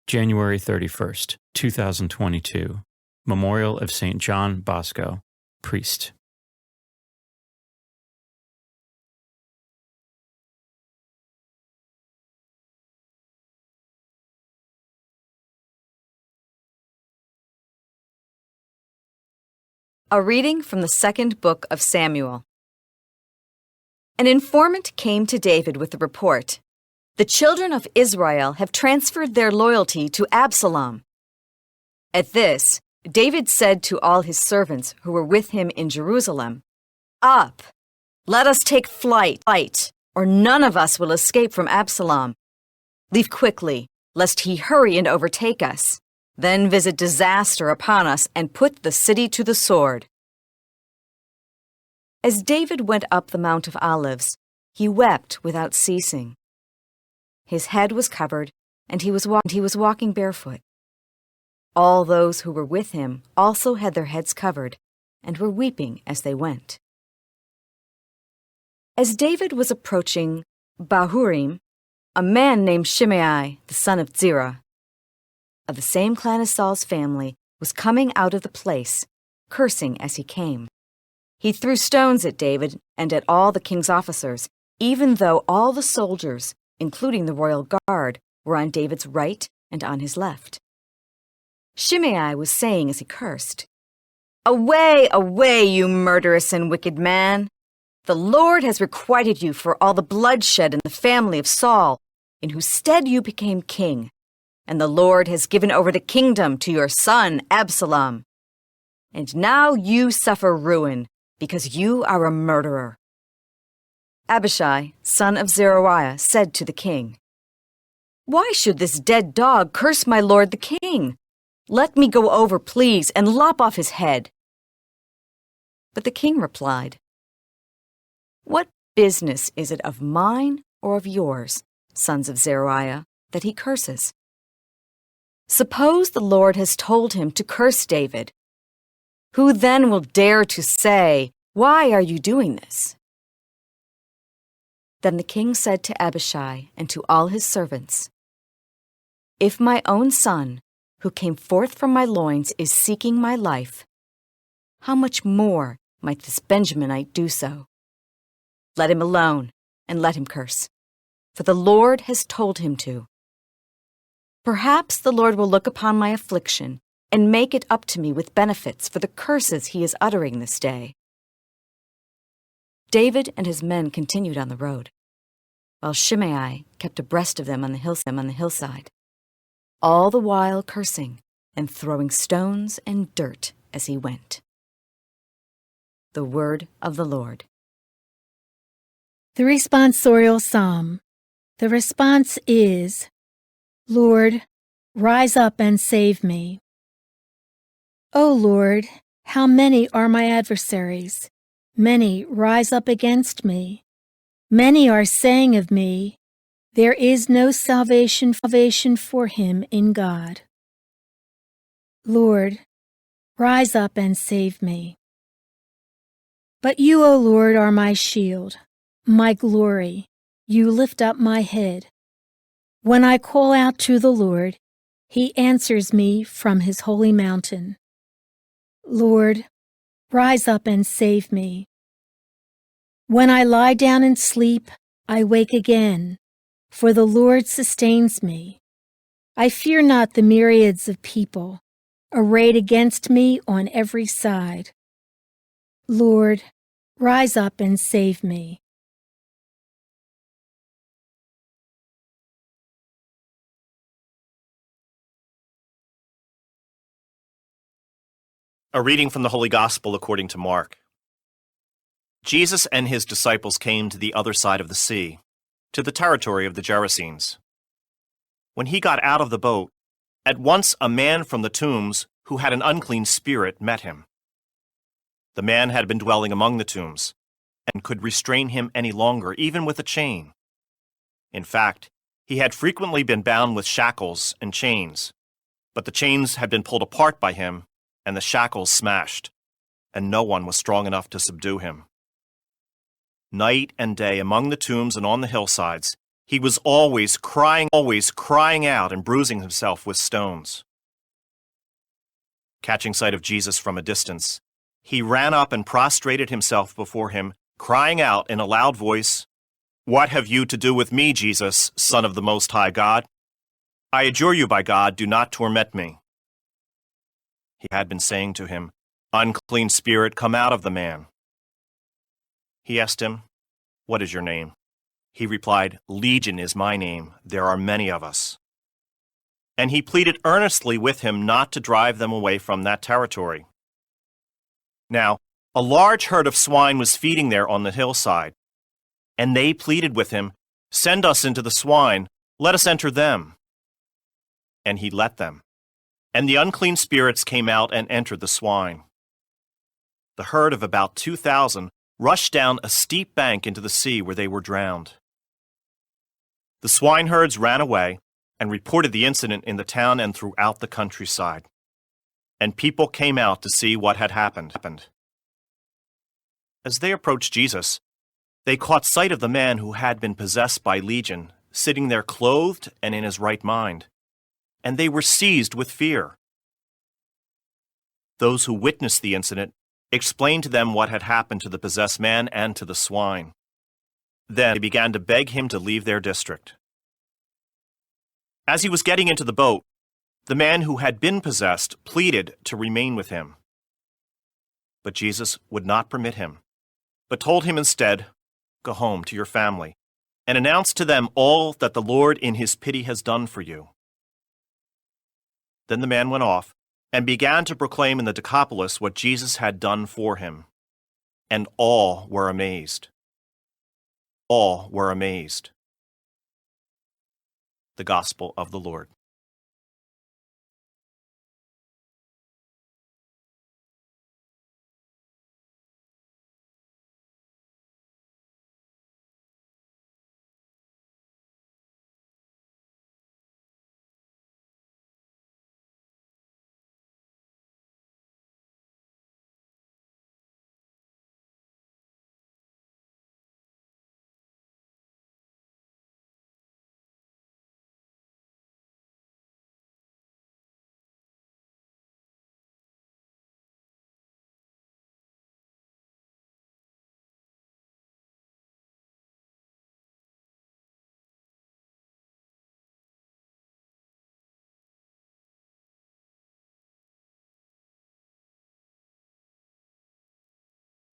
January 31st, 2022. Memorial of St. John Bosco, priest. A reading from the second book of Samuel. An informant came to David with the report, "The children of Israel have transferred their loyalty to Absalom." At this, David said to all his servants who were with him in Jerusalem, "Up, let us take flight, or none of us will escape from Absalom. Leave quickly, lest he hurry and overtake us. Then visit disaster upon us and put the city to the sword." As David went up the Mount of Olives, he wept without ceasing. His head was covered, and he was walking barefoot. All those who were with him also had their heads covered, and were weeping as they went. As David was approaching Bahurim, a man named Shimei, the son of Zerah, of the same clan as Saul's family, was coming out of the place, cursing as he came. He threw stones at David and at all the king's officers, even though all the soldiers, including the royal guard, were on David's right and on his left. Shimei was saying as he cursed, "Away, away, you murderous and wicked man! The Lord has requited you for all the bloodshed in the family of Saul, in whose stead you became king. And the Lord has given over the kingdom to your son Absalom. And now you suffer ruin, because you are a murderer." Abishai, son of Zeruiah, said to the king, "Why should this dead dog curse my lord the king? Let me go over, please, and lop off his head." But the king replied, "What business is it of mine or of yours, sons of Zeruiah, that he curses? Suppose the Lord has told him to curse David. Who then will dare to say, 'Why are you doing this?'" Then the king said to Abishai and to all his servants, "If my own son, who came forth from my loins, is seeking my life, how much more might this Benjaminite do so? Let him alone, and let him curse, for the Lord has told him to. Perhaps the Lord will look upon my affliction and make it up to me with benefits for the curses he is uttering this day." David and his men continued on the road, while Shimei kept abreast of them on the hillside, all the while cursing and throwing stones and dirt as he went. The word of the Lord. The responsorial psalm. The response is, "Lord, rise up and save me." O Lord, how many are my adversaries? Many rise up against me. Many are saying of me, "There is no salvation for him in God." Lord, rise up and save me. But you, O Lord, are my shield, my glory. You lift up my head. When I call out to the Lord, he answers me from his holy mountain. Lord, rise up and save me. When I lie down and sleep, I wake again, for the Lord sustains me. I fear not the myriads of people, arrayed against me on every side. Lord, rise up and save me. A reading from the Holy Gospel according to Mark. Jesus and his disciples came to the other side of the sea, to the territory of the Gerasenes. When he got out of the boat, at once a man from the tombs who had an unclean spirit met him. The man had been dwelling among the tombs, and could restrain him any longer, even with a chain. In fact, he had frequently been bound with shackles and chains, but the chains had been pulled apart by him, and the shackles smashed, and no one was strong enough to subdue him. Night and day among the tombs and on the hillsides, He was always crying out and bruising himself with stones. Catching sight of Jesus from a distance, he ran up and prostrated himself before him, crying out in a loud voice, "What have you to do with me, Jesus, Son of the Most High God? I adjure you by God, do not torment me." He had been saying to him, "Unclean spirit, come out of the man." He asked him, "What is your name?" He replied, "Legion is my name. There are many of us." And he pleaded earnestly with him not to drive them away from that territory. Now, a large herd of swine was feeding there on the hillside, and they pleaded with him, "Send us into the swine, let us enter them." And he let them. And the unclean spirits came out and entered the swine. The herd of about 2,000 rushed down a steep bank into the sea where they were drowned. The swineherds ran away and reported the incident in the town and throughout the countryside. And people came out to see what had happened. As they approached Jesus, they caught sight of the man who had been possessed by Legion, sitting there clothed and in his right mind, and they were seized with fear. Those who witnessed the incident explained to them what had happened to the possessed man and to the swine. Then they began to beg him to leave their district. As he was getting into the boat, the man who had been possessed pleaded to remain with him. But Jesus would not permit him, but told him instead, "Go home to your family, and announce to them all that the Lord in his pity has done for you." Then the man went off and began to proclaim in the Decapolis what Jesus had done for him. And all were amazed. All were amazed. The Gospel of the Lord.